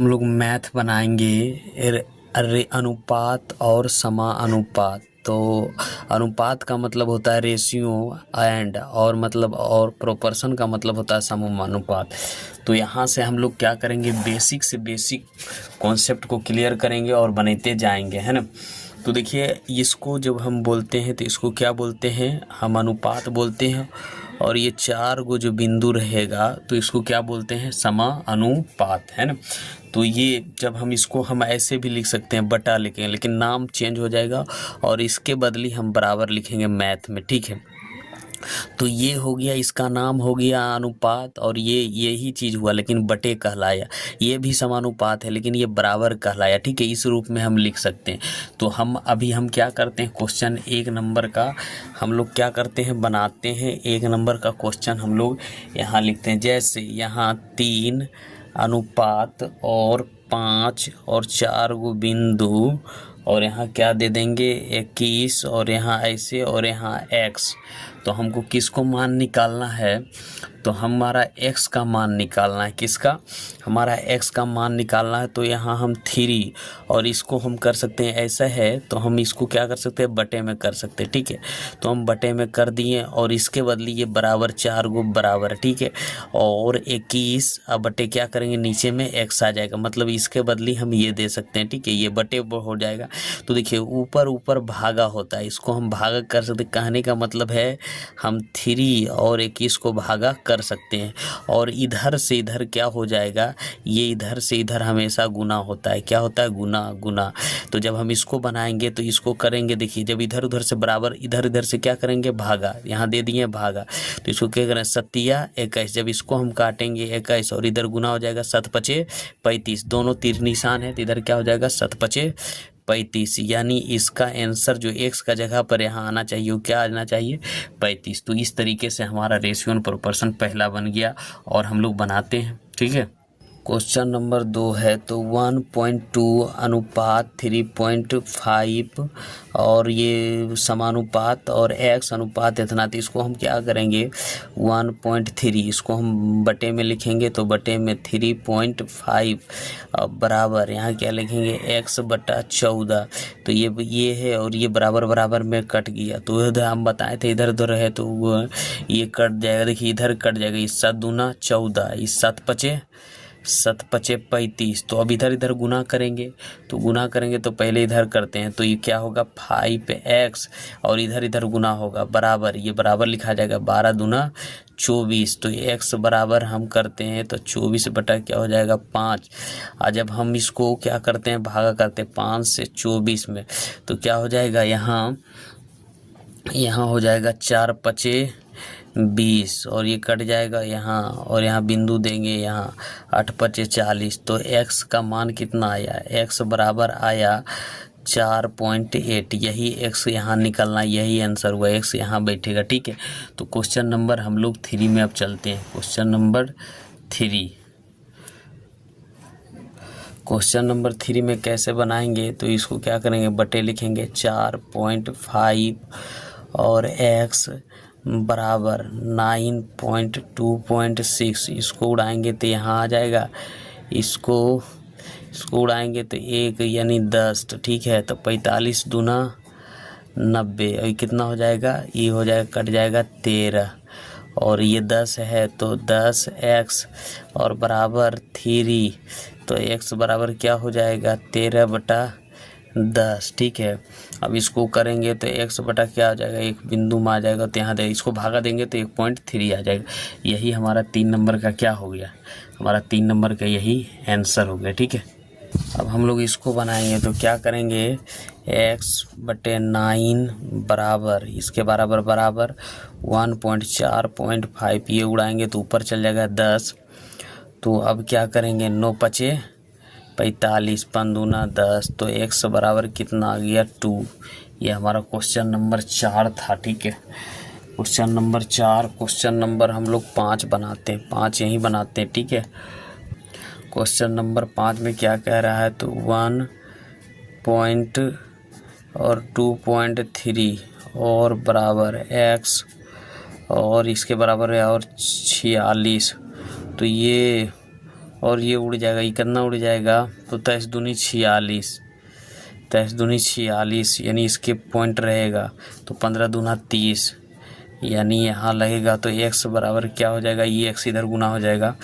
हम लोग मैथ बनाएंगे अनुपात और समानुपात। तो अनुपात का मतलब होता है रेशियो एंड, और मतलब और प्रोपोर्शन का मतलब होता है समानुपात। तो यहाँ से हम लोग क्या करेंगे, बेसिक से बेसिक कॉन्सेप्ट को क्लियर करेंगे और बनाते जाएंगे, है ना। तो देखिए, इसको जब हम बोलते हैं तो इसको क्या बोलते हैं, हम अनुपात बोलते हैं। और ये चार गो जो बिंदु रहेगा तो इसको क्या बोलते हैं, समानुपात, है ना। तो ये जब हम इसको हम ऐसे भी लिख सकते हैं, बटा लिखेंगे, लेकिन नाम चेंज हो जाएगा और इसके बदले हम बराबर लिखेंगे मैथ में, ठीक है। तो ये हो गया, इसका नाम हो गया अनुपात, और ये यही चीज़ हुआ लेकिन बटे कहलाया। ये भी समानुपात है लेकिन ये बराबर कहलाया, ठीक है। इस रूप में हम लिख सकते हैं। तो हम क्या करते हैं, क्वेश्चन 1 नंबर का हम लोग क्या करते हैं, बनाते हैं। 1 नंबर का क्वेश्चन हम लोग यहाँ लिखते हैं। जैसे यहाँ 3 अनुपात और 5 और 4 गो बिंदु, और यहाँ क्या दे देंगे 21, और यहाँ ऐसे, और यहाँ x। तो हमको किसको मान निकालना है, तो हमारा x का मान निकालना है। किसका, हमारा x का मान निकालना है। तो यहाँ हम 3, और इसको हम कर सकते हैं, ऐसा है तो हम इसको क्या कर सकते हैं, बटे में कर सकते हैं, ठीक है। तो हम बटे में कर दिए, और इसके बदले ये बराबर 4 गो बराबर, ठीक है। और 21 अब बटे क्या करेंगे, नीचे में x आ जाएगा, मतलब इसके बदले हम ये दे सकते हैं, ठीक है। ये बटे हो जाएगा। तो देखिए, ऊपर ऊपर भागा होता है, इसको हम भागा कर सकते। कहने का मतलब है हम 3 और 21 को भागा कर सकते हैं। और इधर से इधर क्या हो जाएगा, ये इधर से इधर हमेशा गुना होता है। क्या होता है, गुना गुना। तो जब हम इसको बनाएंगे तो इसको करेंगे, देखिए जब इधर उधर से बराबर, इधर इधर से क्या करेंगे, भागा, यहाँ दे दिए भागा। तो इसको क्या करें, 7 21। जब इसको हम काटेंगे 21 और इधर गुना हो जाएगा, 7 5 35, दोनों तीर निशान है तो इधर क्या हो जाएगा, 7 5 35। यानी इसका आंसर जो x का जगह पर यहाँ आना चाहिए वो क्या आना चाहिए, 35। तो इस तरीके से हमारा रेशियो एंड प्रोपोर्शन पहला बन गया, और हम लोग बनाते हैं, ठीक है। क्वेश्चन नंबर 2 है, तो 1.2 अनुपात 3.5 और ये समानुपात और x अनुपात इतना। तो इसको हम क्या करेंगे, 1.3 इसको हम बटे में लिखेंगे, तो बटे में 3.5 बराबर यहाँ क्या लिखेंगे, x बटा 14। तो ये है, और ये बराबर बराबर में कट गया। तो इधर हम बताए थे इधर उधर है तो ये कट जाएगा। देखिए इधर कट जाएगा, इस 7 दूना 14, इस 7 5 7 5 35। तो अब इधर इधर गुना करेंगे, तो गुना करेंगे तो पहले इधर करते हैं, तो ये क्या होगा 5x, और इधर इधर गुना होगा बराबर, ये बराबर लिखा जाएगा 12 दूना 24। तो x बराबर हम करते हैं तो 24 बटा क्या हो जाएगा 5। और जब हम इसको क्या करते हैं, भागा करते हैं 5 से 24 में, तो क्या हो जाएगा, यहाँ हो जाएगा 4 5 20, और ये कट जाएगा यहाँ, और यहाँ बिंदु देंगे यहाँ 8 5 40। तो x का मान कितना आया, x बराबर आया 4.8। यही x यहाँ निकलना, यही आंसर हुआ, x यहाँ बैठेगा, ठीक है। तो क्वेश्चन नंबर हम लोग 3 में अब चलते हैं। क्वेश्चन नंबर 3, क्वेश्चन नंबर 3 में कैसे बनाएंगे, तो इसको क्या करेंगे, बटे लिखेंगे 4.5 और x बराबर 9.2.6। इसको उड़ाएंगे तो यहाँ आ जाएगा, इसको उड़ाएंगे तो 1 यानी 10, तो ठीक है। तो 45 दूना 90, और कितना हो जाएगा, ये हो जाएगा कट जाएगा 13, और ये 10 है तो 10x और बराबर 3। तो x बराबर क्या हो जाएगा 13 बटा 10, ठीक है। अब इसको करेंगे तो x बटा क्या हो जाएगा, एक बिंदु में आ जाएगा, तो यहाँ इसको भागा देंगे तो 1.3 आ जाएगा। यही हमारा 3 नंबर का क्या हो गया, हमारा 3 नंबर का यही आंसर हो गया, ठीक है। अब हम लोग इसको बनाएंगे तो क्या करेंगे, x बटे 9 बराबर, इसके बराबर बराबर 1.4.5, ये उड़ाएंगे तो ऊपर चल जाएगा 10। तो अब क्या करेंगे, 9 5 45, 5 दूना 10। तो x बराबर कितना आ गया 2। ये हमारा क्वेश्चन नंबर 4 था, ठीक है। क्वेश्चन नंबर 4, क्वेश्चन नंबर हम लोग 5 बनाते हैं, 5 यहीं बनाते हैं, ठीक है। क्वेश्चन नंबर 5 में क्या कह रहा है, तो 1 पॉइंट और 2.3 और बराबर x, और इसके बराबर है और 46। तो ये और ये उड़ जाएगा, ये कितना उड़ जाएगा, तो 23 दूनी 46, 23 दूनी 46, यानी इसके पॉइंट रहेगा तो 15 दूना 30, यानी यहाँ लगेगा तो x बराबर क्या हो जाएगा, ये x इधर गुना हो जाएगा,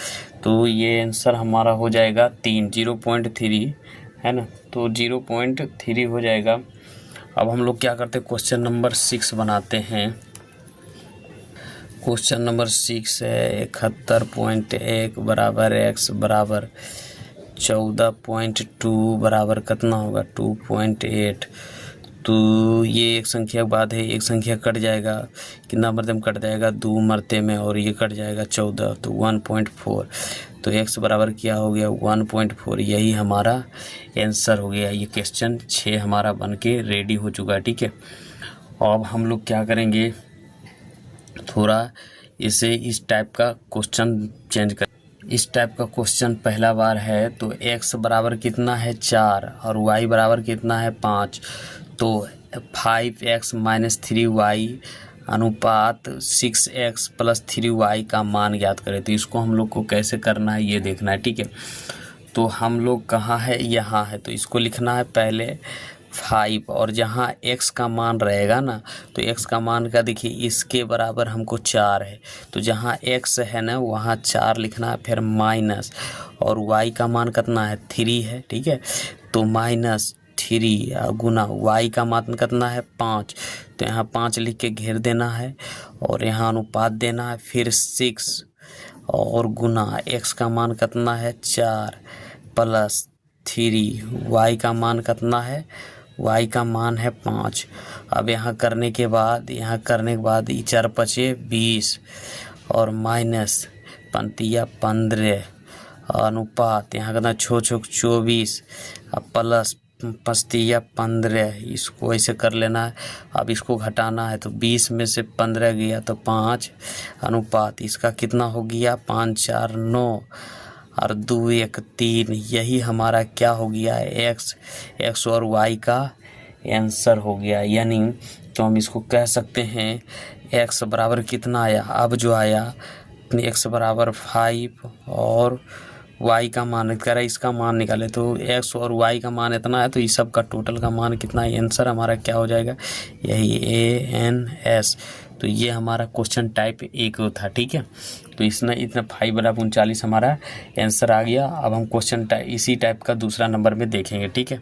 तो ये आंसर हमारा हो जाएगा 3, 0.3 है ना, तो 0.3 हो जाएगा। अब हम लोग क्या करते हैं, क्वेश्चन नंबर 6 बनाते हैं। क्वेश्चन नंबर 6 है 71.1 बराबर x बराबर 14.2 बराबर कितना होगा 2.8। तो ये एक संख्या के बाद है, एक संख्या कट जाएगा, कितना मरते में कट जाएगा, 2 मरते में, और ये कट जाएगा 14, तो 1.4। तो x बराबर क्या हो गया 1.4, यही हमारा आंसर हो गया। ये क्वेश्चन 6 हमारा बन के रेडी हो चुका है। ठीक है, अब हम लोग क्या करेंगे, थोड़ा इसे इस टाइप का क्वेश्चन चेंज कर, इस टाइप का क्वेश्चन पहला बार है। तो x बराबर कितना है 4 और y बराबर कितना है 5, तो 5x - 3y अनुपात 6x + 3y का मान ज्ञात करें। तो इसको हम लोग को कैसे करना है ये देखना है। ठीक है, तो हम लोग कहाँ है, यहाँ है, तो इसको लिखना है पहले 5, और जहाँ x का मान रहेगा ना, तो x का मान का देखिए इसके बराबर हमको 4 है, तो जहाँ x है ना वहाँ 4 लिखना है, फिर माइनस, और y का मान कितना है 3 है। ठीक है, तो -3 गुना y का मान कितना है 5, तो यहाँ 5 लिख के घेर देना है, और यहाँ अनुपात देना है, फिर 6 और गुना x का मान कितना है 4 + 3, y का मान कितना है, y का मान है 5। अब यहाँ करने के बाद ये 4 × 5 = 20, और माइनस 15 अनुपात यहाँ कितना 6 × 24 प्लस 5 × 15, इसको ऐसे कर लेना है। अब इसको घटाना है, तो 20 में से 15 गया तो 5 अनुपात इसका कितना हो गया 5 × 4 = 9 और 2 × 1 = 3। यही हमारा क्या हो गया है x और y का आंसर हो गया। यानी तो हम इसको कह सकते हैं x बराबर कितना आया, अब जो आया x बराबर 5 और y का मान कह इसका मान निकाले, तो x और y का मान इतना है, तो इस सब का टोटल का मान कितना है, आंसर हमारा क्या हो जाएगा, यही ANS। तो ये हमारा क्वेश्चन टाइप 1 था। ठीक है, तो इसने इतना 5 बराबर 39 हमारा आंसर आ गया। अब हम क्वेश्चन इसी टाइप का दूसरा नंबर में देखेंगे। ठीक है,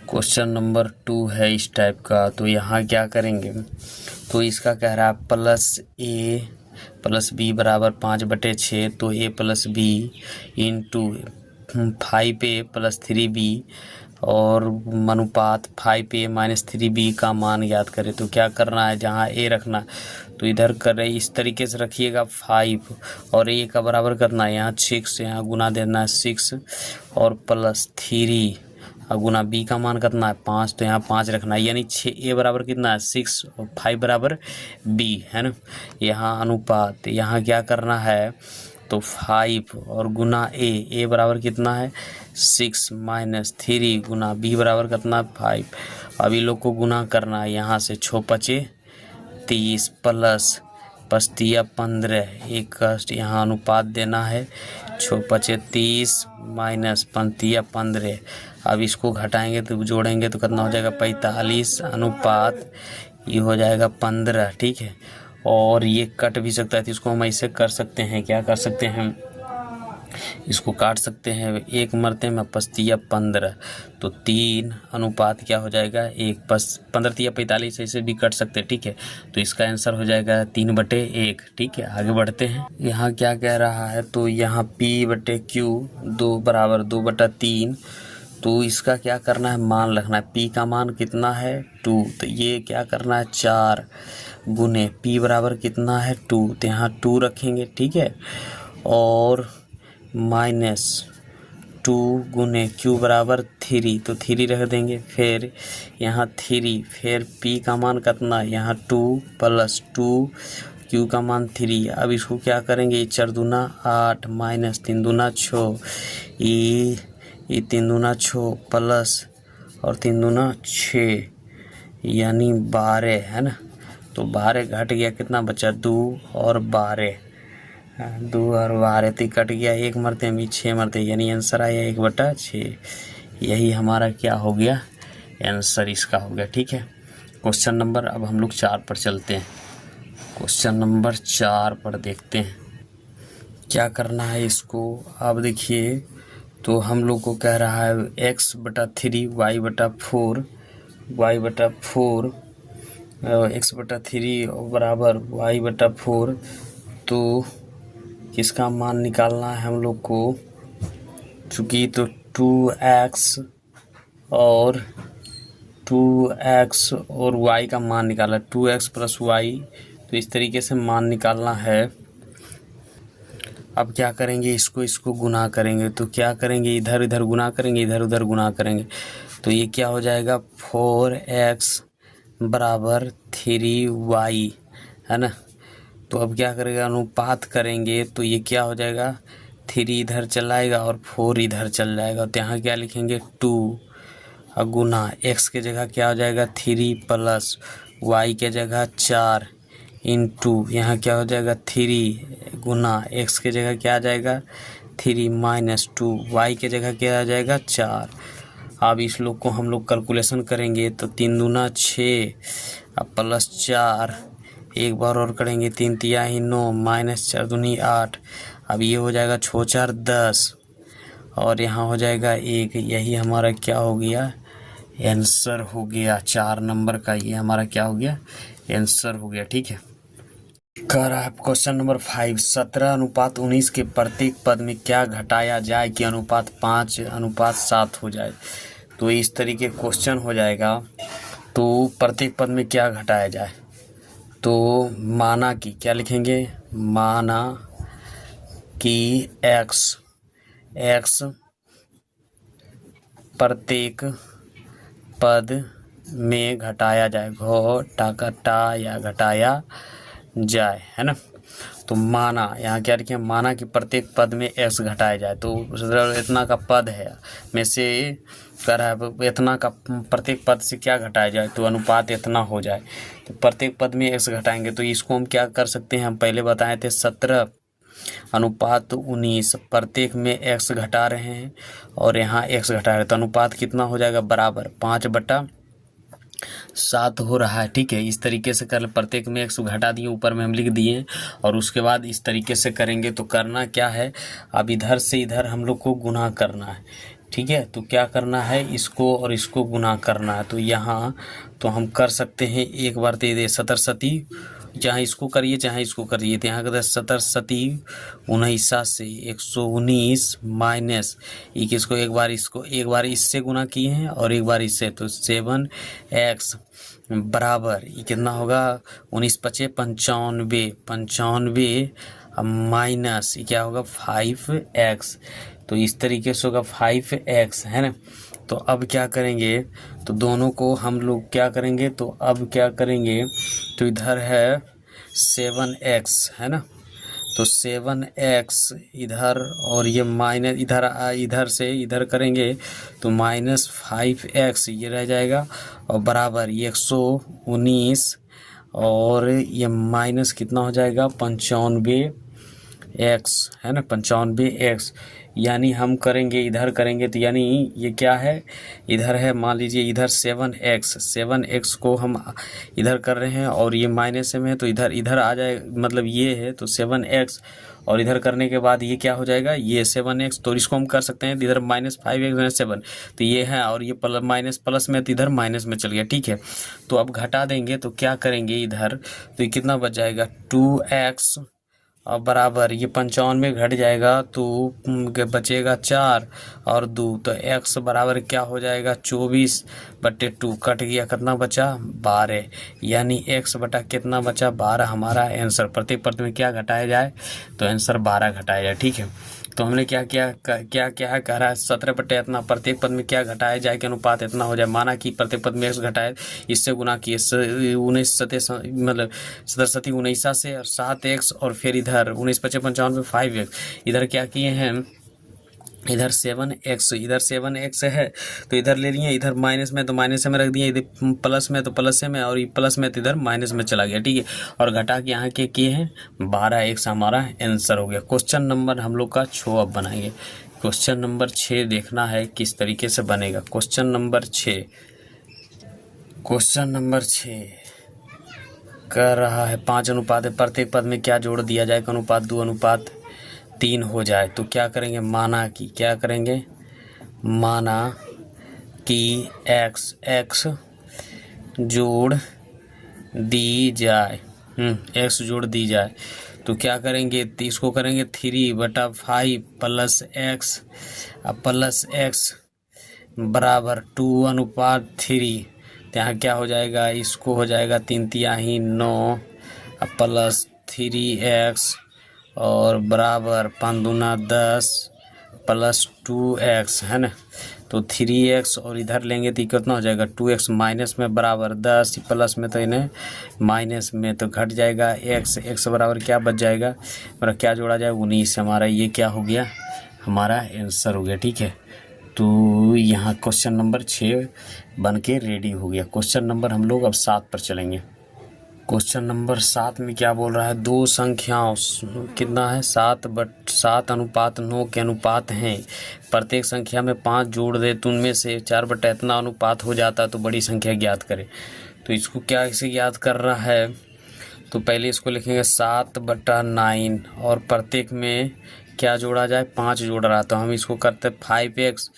क्वेश्चन नंबर 2 है इस टाइप का। तो यहाँ क्या करेंगे, तो इसका कह रहा है +a + b बराबर 5/6, तो a + b × 5a + 3b और अनुपात 5a - 3b का मान याद करें। तो क्या करना है, जहाँ a रखना तो इधर कर रहे इस तरीके से रखिएगा 5, और a का बराबर करना है यहाँ 6, यहाँ गुना देना है 6 और +3 और गुना b का मान कितना है 5, तो यहाँ 5 रखना है, यानी 6a बराबर कितना है 6 और 5 बराबर b है ना। यहाँ अनुपात यहाँ क्या करना है, तो 5 और गुना a बराबर कितना है 6 - 3 गुना b बराबर कितना है 5। अब ये लोग को गुना करना है, यहाँ से 6 × 5 = 30 प्लस 5 × 15 एक यहाँ अनुपात देना है 6 × 5 = 30 माइनस 5 × 15। अब इसको घटाएंगे तो जोड़ेंगे तो कितना हो जाएगा 45 अनुपात ये हो जाएगा 15। ठीक है, और ये कट भी सकता है, तो इसको हम ऐसे कर सकते हैं, क्या कर सकते हैं, इसको काट सकते हैं एक मरते में 5 × 15, तो 3 अनुपात क्या हो जाएगा 1, 15 × 45 ऐसे भी कट सकते हैं। ठीक है, तो इसका आंसर हो जाएगा 3/1। ठीक है, आगे बढ़ते हैं। यहाँ क्या कह रहा है, तो यहाँ P/Q 2 बराबर 2/3, तो इसका क्या करना है मान रखना है। P का मान कितना है 2, तो ये क्या करना है 4 गुने P बराबर कितना है 2, तो यहाँ 2 रखेंगे। ठीक है, और -2 गुने Q बराबर 3, तो 3 रख देंगे, फिर यहाँ 3, फिर P का मान कितना यहाँ 2 + 2 Q का मान 3। अब इसको क्या करेंगे, 4 दूना 8 माइनस 3 दूना 6 ये 3 दूना 6 प्लस और 3 दूना 6 यानी 12 है ना। तो 12 घट गया, कितना बचा 2 और 12 दो और बारह तो कट गया, एक मरते में 6 मरते, यानी आंसर आया 1/6। यही हमारा क्या हो गया, आंसर इसका हो गया। ठीक है, क्वेश्चन नंबर अब हम लोग 4 पर चलते हैं। क्वेश्चन नंबर 4 पर देखते हैं क्या करना है इसको। अब देखिए, तो हम लोग को कह रहा है x/3 y/4 y/4 x/3 बराबर y/4। तो किसका मान निकालना है हम लोग को, चूँकि तो 2x और 2x और y का मान निकाला, 2x + y, तो इस तरीके से मान निकालना है। अब क्या करेंगे, इसको गुना करेंगे। तो क्या करेंगे, इधर इधर गुना करेंगे, इधर उधर गुना करेंगे, तो ये क्या हो जाएगा 4x = 3y, है ना। तो अब क्या करेगा, अनुपात करेंगे, तो ये क्या हो जाएगा, 3 इधर चल आएगा और 4 इधर चल जाएगा। तो यहाँ क्या लिखेंगे 2 और गुना x के जगह क्या हो जाएगा 3 + y के जगह 4 इंटू यहाँ क्या हो जाएगा 3 गुना x के जगह क्या आ जाएगा 3 - 2, y के जगह क्या आ जाएगा 4। अब इस लोग को हम लोग कैलकुलेशन करेंगे, तो 3 दूना 6 अब +4, एक बार और करेंगे, 3 तिया ही 9 -4 दूनी 8। अब ये हो जाएगा 6 × 4 = 10 और यहाँ हो जाएगा 1। यही हमारा क्या हो गया, आंसर हो गया 4 नंबर का। ये हमारा क्या हो गया, आंसर हो गया। ठीक है, कह रहा है क्वेश्चन नंबर 5, 17:19 के प्रत्येक पद में क्या घटाया जाए कि अनुपात 5:7 हो जाए। तो इस तरीके क्वेश्चन हो जाएगा। तो प्रत्येक पद में क्या घटाया जाए, तो माना कि क्या लिखेंगे, माना कि x प्रत्येक पद में घटाया जाए, घटाया जाए, है ना। तो माना, यहाँ क्या लिखे, माना कि प्रत्येक पद में x घटाया जाए। तो इतना का पद है में से कह रहा है इतना का प्रत्येक पद से क्या घटाया जाए, तो अनुपात इतना हो जाए। तो प्रत्येक पद में x घटाएंगे, तो इसको हम क्या कर सकते हैं, हम पहले बताए थे 17:19 प्रत्येक में x घटा रहे हैं और यहाँ x घटा रहे हैं, तो अनुपात कितना हो जाएगा, बराबर 5/7 हो रहा है। ठीक है, इस तरीके से कर, प्रत्येक में x घटा दिए, ऊपर में हम लिख दिए, और उसके बाद इस तरीके से करेंगे। तो करना क्या है, अब इधर से इधर हम लोग को गुना करना है। ठीक है, तो क्या करना है, इसको और इसको गुना करना है। तो यहाँ तो हम कर सकते हैं, एक बार दे दे 17 चाहे इसको करिए चाहे इसको करिए, तो यहाँ कहते हैं 17 19 से 119 माइनस इसको एक बार इससे गुना किए हैं और एक बार इससे, तो 7x बराबर ये कितना होगा 19 × 5 = 95 माइनस ये क्या होगा 5x। तो इस तरीके से होगा 5x, है ना। तो अब क्या करेंगे, तो दोनों को हम लोग क्या करेंगे, तो अब क्या करेंगे, तो इधर है 7x, है ना। तो 7x इधर और ये माइनस इधर से इधर करेंगे, तो -5x ये रह जाएगा और बराबर ये 119 और ये माइनस कितना हो जाएगा 95x, है ना, 95x। यानी हम करेंगे, इधर करेंगे, तो यानी ये क्या है, इधर है, मान लीजिए इधर 7x को हम इधर कर रहे हैं और ये माइनस में है, तो इधर आ जाए, मतलब ये है, तो 7x और इधर करने के बाद ये क्या हो जाएगा, ये 7x। तो इसको हम कर सकते हैं, इधर -5x 7, तो ये है, और ये प्लस में, तो इधर माइनस में चल गया। ठीक है, तो अब घटा देंगे, तो क्या करेंगे इधर, तो ये कितना बच जाएगा 2x और बराबर ये 95 घट जाएगा, तो बचेगा 4 और 2, तो x बराबर क्या हो जाएगा 24/2 कट गया, कितना बचा 12, यानी x बटा कितना बचा 12 हमारा आंसर। प्रत्येक पद में क्या घटाया जाए, तो आंसर 12 घटाया जाए। ठीक है, तो हमने क्या है, कह रहा है 17 इतना प्रत्येक पद में क्या घटाया जाए कि अनुपात इतना हो जाए। माना कि प्रत्येक पद में x घटाए, इससे गुना किए 19 मतलब 17 19 से और 7x और फिर इधर 19 × 5 = 5x, इधर क्या किए हैं इधर 7x, इधर 7x है तो इधर ले लिए, इधर माइनस में तो माइनस में रख दिए, इधर प्लस में तो प्लस में, और ये प्लस में तो इधर माइनस में चला गया, ठीक है। और घटा के यहाँ के किए हैं 12x हमारा आंसर हो गया। क्वेश्चन नंबर हम लोग का 6 अब बनाएंगे। क्वेश्चन नंबर 6 देखना है किस तरीके से बनेगा। क्वेश्चन नंबर 6, क्वेश्चन नंबर 6 कर रहा है 5 अनुपात है, प्रत्येक पद में क्या जोड़ दिया जाए कि अनुपात 2:3 हो जाए। तो क्या करेंगे, माना कि क्या करेंगे, माना कि x जोड़ दी जाए, x जोड़ दी जाए तो क्या करेंगे, तो इसको करेंगे 3/5 प्लस x बराबर 2:3। तो यहाँ क्या हो जाएगा, इसको हो जाएगा 3×3 9 प्लस 3x और बराबर 5×2 10 प्लस 2x है ना। तो 3x और इधर लेंगे तो कितना हो जाएगा 2x, माइनस में बराबर 10 प्लस में तो इन्हें माइनस में तो घट जाएगा x बराबर क्या बच जाएगा, मतलब क्या जोड़ा जाए 19। हमारा ये क्या हो गया, हमारा आंसर हो गया, ठीक है। तो यहाँ क्वेश्चन नंबर 6 बन के रेडी हो गया। क्वेश्चन नंबर हम लोग अब 7 पर चलेंगे। क्वेश्चन नंबर 7 में क्या बोल रहा है, दो संख्याओं कितना है 7/7 के अनुपात हैं, प्रत्येक संख्या में 5 जोड़ दे तो उनमें से 4 इतना अनुपात हो जाता तो बड़ी संख्या ज्ञात करें। तो इसको क्या ऐसे ज्ञात कर रहा है, तो पहले इसको लिखेंगे 7/9 और प्रत्येक में क्या जोड़ा जाए 5 जोड़ रहा, तो हम इसको करते 5x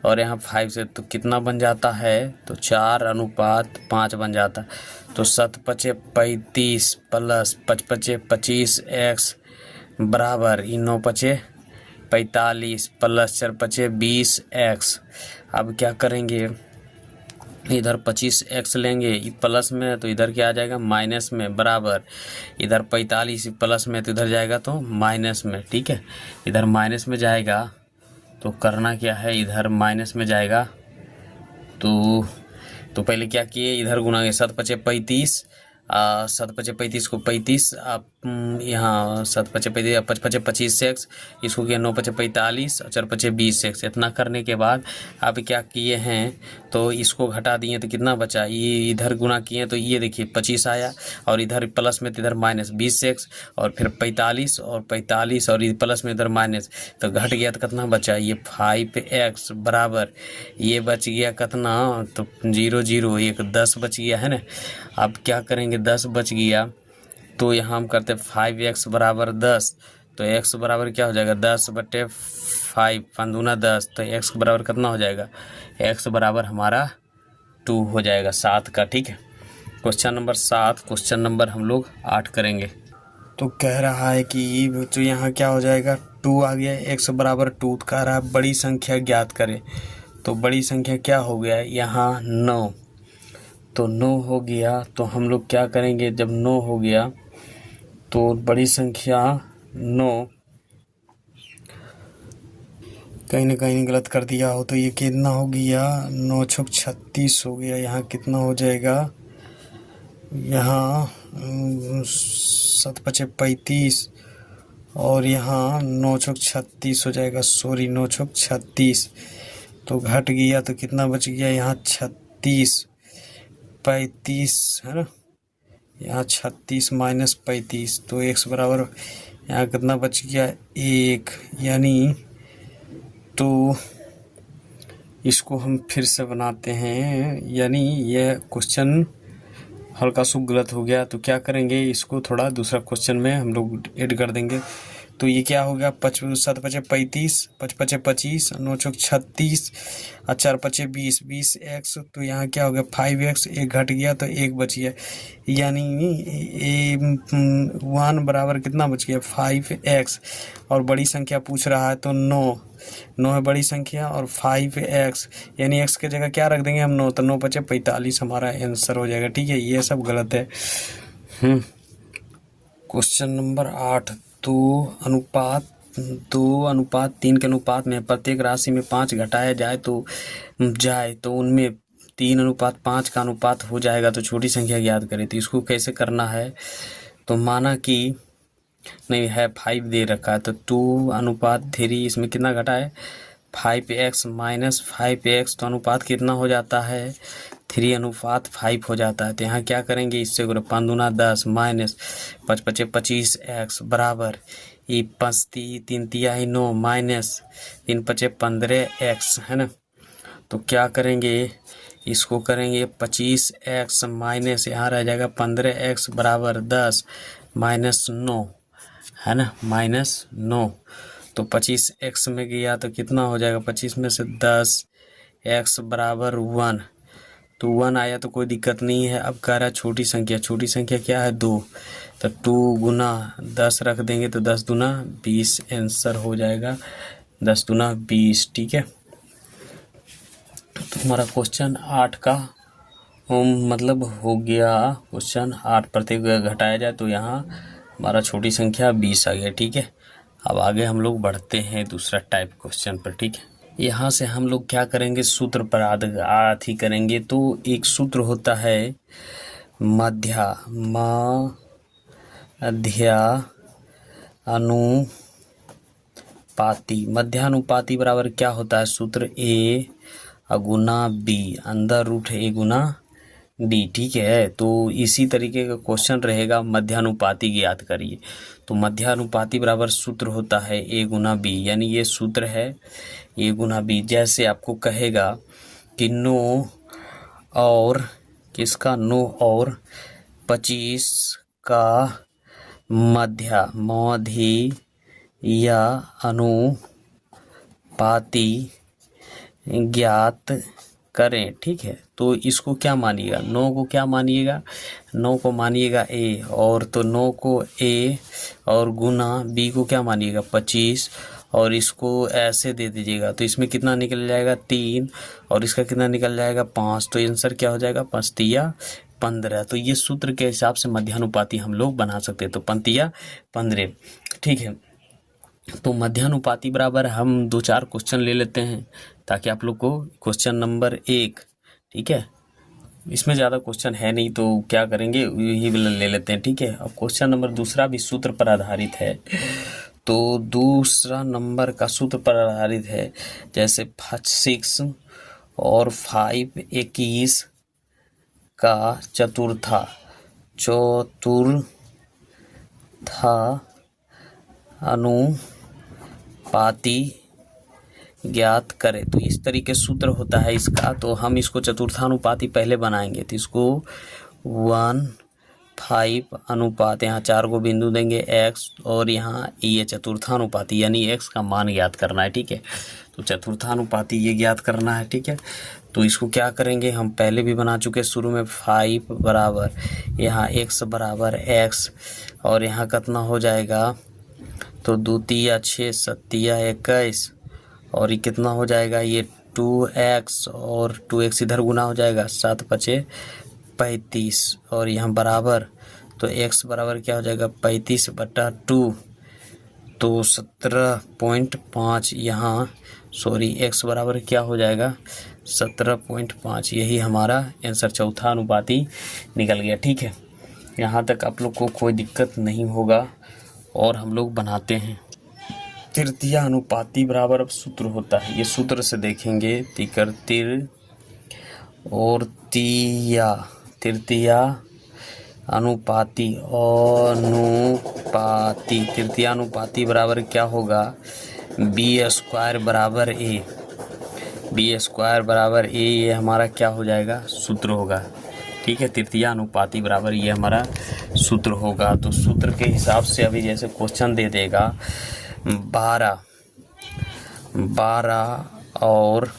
और यहाँ 5 से तो कितना बन जाता है, तो 4:5 बन जाता। तो 7×5 = 35 प्लस 5×5 = 25x बराबर 9×5 = 45 प्लस 4×5 = 20x। अब क्या करेंगे, इधर 25x लेंगे प्लस में तो इधर क्या आ जाएगा माइनस में, बराबर इधर 45 प्लस में तो इधर जाएगा तो माइनस में, ठीक है। इधर माइनस में जाएगा तो करना क्या है, इधर माइनस में जाएगा तो पहले क्या किए, इधर गुना 7×5 = 35, 7×5 = 35 को 35, आप यहाँ 7×5 = 35, 5×5 = 25x, इसको किया 9×5 = 45 और 4×5 = 20x। इतना करने के बाद आप क्या किए हैं, तो इसको घटा दिए तो कितना बचा, ये इधर गुना किए तो ये देखिए 25 आया और इधर प्लस में तो इधर माइनस 20x और फिर 45 और 45 और प्लस में इधर माइनस, तो घट गया तो कितना बचा, ये 5x बराबर ये बच गया कितना, तो 0 0 1 10 बच गया है ना। अब क्या करेंगे 10 बच गया तो यहाँ हम करते 5x बराबर 10, तो x बराबर क्या हो जाएगा 10/5 5×2 10, तो x बराबर कितना हो जाएगा, x बराबर हमारा 2 हो जाएगा 7 का, ठीक है। क्वेश्चन नंबर 7, क्वेश्चन नंबर हम लोग 8 करेंगे। तो कह रहा है कि तो यहाँ क्या हो जाएगा 2 आ गया, x बराबर 2, कह रहा है बड़ी संख्या ज्ञात करें। तो बड़ी संख्या क्या हो गया यहाँ 9, तो 9 हो गया तो हम लोग क्या करेंगे, जब 9 हो गया तो बड़ी संख्या 9, कहीं ना कहीं गलत कर दिया हो तो ये कितना हो गया 9×6 = 36 हो गया। यहाँ कितना हो जाएगा, यहाँ 7×5 = 35 और यहाँ 9×6 = 36 हो जाएगा, सॉरी 9×6 = 36, तो घट गया तो कितना बच गया यहाँ 36 35 है ना, यहाँ 36 माइनस 35, तो x बराबर यहाँ कितना बच गया 1, यानी तो इसको हम फिर से बनाते हैं, यानी यह क्वेश्चन हल्का सा गलत हो गया। तो क्या करेंगे, इसको थोड़ा दूसरा क्वेश्चन में हम लोग ऐड कर देंगे। तो ये क्या हो गया 7×5 = 35, 5×5 = 25, 9×6 = 36 और 4×5 = 20 20x। तो यहाँ क्या हो गया 5x, एक घट गया तो एक बच गया, यानी 1 बराबर कितना बच गया 5x। और बड़ी संख्या पूछ रहा है तो 9 है बड़ी संख्या और 5x, यानी x के जगह क्या रख देंगे हम 9, तो 9×5 = 45 हमारा आंसर हो जाएगा, ठीक है। ये सब गलत है। क्वेश्चन नंबर 8, 2:3 के अनुपात में प्रत्येक राशि में 5 घटाया जाए तो उनमें 3:5 का अनुपात हो जाएगा, तो छोटी संख्या ज्ञात करें। तो इसको कैसे करना है, तो माना कि नहीं है 5 दे रखा है तो 2:3, इसमें कितना घटा है 5x माइनस 5x तो अनुपात कितना हो जाता है 3:5 हो जाता है। तो यहाँ क्या करेंगे, इससे 5 दूना 10 माइनस 5 पचे 25x बराबर ये 5 3 तिया 9 माइनस 3 पचे 15x है ना। तो क्या करेंगे, इसको करेंगे 25x माइनस यहाँ रह जाएगा 15x बराबर 10 माइनस 9 है ना, माइनस 9। तो 25x में गया तो कितना हो जाएगा, 25 में से 10x बराबर 1, तो 1 आया तो कोई दिक्कत नहीं है। अब कह रहा है छोटी संख्या क्या है 2, तो 2 गुना 10 रख देंगे तो 10 दूना 20 आंसर हो जाएगा, 10 दूना 20। ठीक है, तो हमारा क्वेश्चन 8 का मतलब हो गया। क्वेश्चन 8 प्रत्येक घटाया जाए तो यहाँ हमारा छोटी संख्या 20 आ गया। ठीक है, अब आगे हम लोग बढ़ते हैं दूसरा टाइप क्वेश्चन पर। ठीक है, यहाँ से हम लोग क्या करेंगे, सूत्र पर आधी करेंगे। तो एक सूत्र होता है मध्यानुपाती बराबर क्या होता है सूत्र, a गुना b अंदर रूट a गुना b। ठीक है, तो इसी तरीके का क्वेश्चन रहेगा, मध्यानुपाती ज्ञात करिए। तो मध्यानुपाती बराबर सूत्र होता है a गुना b, यानी ये सूत्र है a गुना b। जैसे आपको कहेगा कि 9 और किसका, 9 और 25 का मध्य या अनुपाती ज्ञात करें। ठीक है, तो इसको क्या मानिएगा, 9 को क्या मानिएगा, 9 को मानिएगा a, और तो 9 को a और गुना b को क्या मानिएगा 25, और इसको ऐसे दे दीजिएगा। तो इसमें कितना निकल जाएगा 3, और इसका कितना निकल जाएगा 5। तो आंसर क्या हो जाएगा 5 तिया 15। तो ये सूत्र के हिसाब से मध्यानुपाती हम लोग बना सकते हैं। तो 5 तिया 15। ठीक है, तो मध्यानुपाती बराबर हम 2-4 क्वेश्चन ले लेते हैं ताकि आप लोग को क्वेश्चन नंबर 1, ठीक है, इसमें ज़्यादा क्वेश्चन है नहीं तो क्या करेंगे यही ले लेते हैं। ठीक है, अब क्वेश्चन नंबर दूसरा भी सूत्र पर आधारित है। तो दूसरा नंबर का सूत्र पर आधारित है, जैसे 6 और 5 21 का चतुर्था अनुपाती ज्ञात करें। तो इस तरीके सूत्र होता है इसका। तो हम इसको चतुर्थानुपाती पहले बनाएंगे। तो इसको 1:5 अनुपात, यहाँ 4 को बिंदु देंगे x, और यहाँ ये चतुर्थानुपाती यानी x का मान ज्ञात करना है। ठीक है, तो चतुर्थानुपाती ये ज्ञात करना है। ठीक है, तो इसको क्या करेंगे, हम पहले भी बना चुके शुरू में। 5 बराबर यहाँ x बराबर x, और यहाँ कितना हो जाएगा, तो 2 तिया 6 7 तिया 21, और ये कितना हो जाएगा, ये 2x और 2x इधर गुना हो जाएगा, 7 पचे 35, और यहाँ बराबर, तो x बराबर क्या हो जाएगा 35/2, तो 17.5। यहाँ सॉरी x बराबर क्या हो जाएगा 17.5। यही हमारा आंसर चौथा अनुपाती निकल गया। ठीक है, यहाँ तक आप लोग को कोई दिक्कत नहीं होगा। और हम लोग बनाते हैं तृतीय अनुपाती बराबर। अब सूत्र होता है, ये सूत्र से देखेंगे, और तृतीय अनुपाती बराबर क्या होगा, b² बराबर a, b² बराबर a, ये हमारा क्या हो जाएगा सूत्र होगा। ठीक है, तृतीय अनुपाती बराबर ये हमारा सूत्र होगा। तो सूत्र के हिसाब से अभी जैसे क्वेश्चन दे देगा 12 और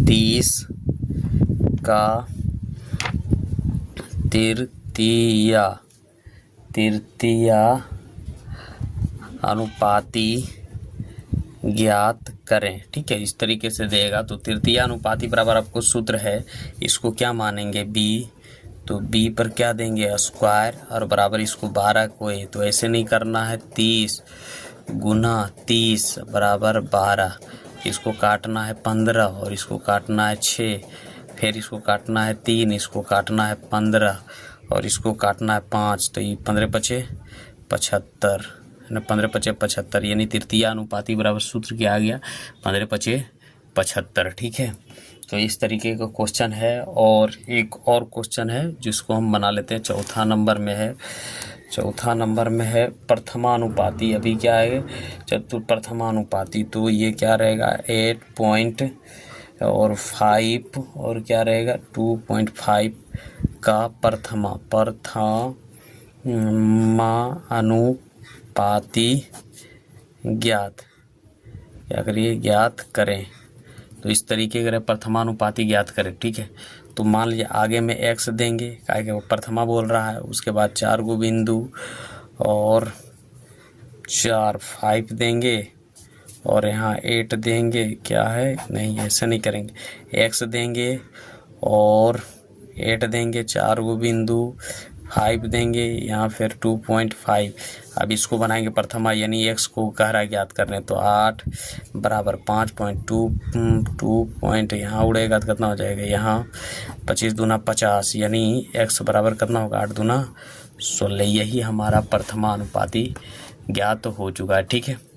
30 का तृतीय अनुपाती ज्ञात करें। ठीक है, इस तरीके से देगा। तो तृतीय अनुपाती बराबर आपको सूत्र है, इसको क्या मानेंगे b, तो b पर क्या देंगे स्क्वायर, और बराबर इसको 12 को है, तो ऐसे नहीं करना है, 30 गुना 30 बराबर 12, इसको काटना है 15, और इसको काटना है 6, फिर इसको काटना है 3, इसको काटना है 15, और इसको काटना है 5, तो ये 15 पचे 75 15 पचे 75, यानी तृतीय अनुपाती बराबर सूत्र क्या आ गया, 15 पचे 75। ठीक है, तो इस तरीके का क्वेश्चन है। और एक और क्वेश्चन है जिसको हम बना लेते हैं, चौथा नंबर में है प्रथमानुपाती। अभी क्या है, प्रथमानुपाती, तो ये क्या रहेगा 8 और 5 और क्या रहेगा 2.5 का प्रथमानुपाती ज्ञात, क्या करिए, ज्ञात करें। तो इस तरीके का प्रथमानुपाती ज्ञात करें। ठीक है, तो मान लीजिए आगे में x देंगे, क्या कि वो प्रथमा बोल रहा है, उसके बाद 4 गो बिंदु और 4 5 देंगे और यहाँ 8 देंगे, क्या है, नहीं ऐसा नहीं करेंगे, x देंगे और 8 देंगे, 4 गो बिंदु 5 देंगे, यहाँ फिर 2.5। अब इसको बनाएंगे प्रथमा, यानी x को गहरा ज्ञात करने, तो 8 बराबर 5.2 पॉइंट यहाँ उड़ेगा तो कितना हो जाएगा, यहाँ 25 दूना 50, यानी x बराबर कितना होगा 8 दूना 16। यही हमारा प्रथमानुपाती ज्ञात हो चुका है। ठीक है।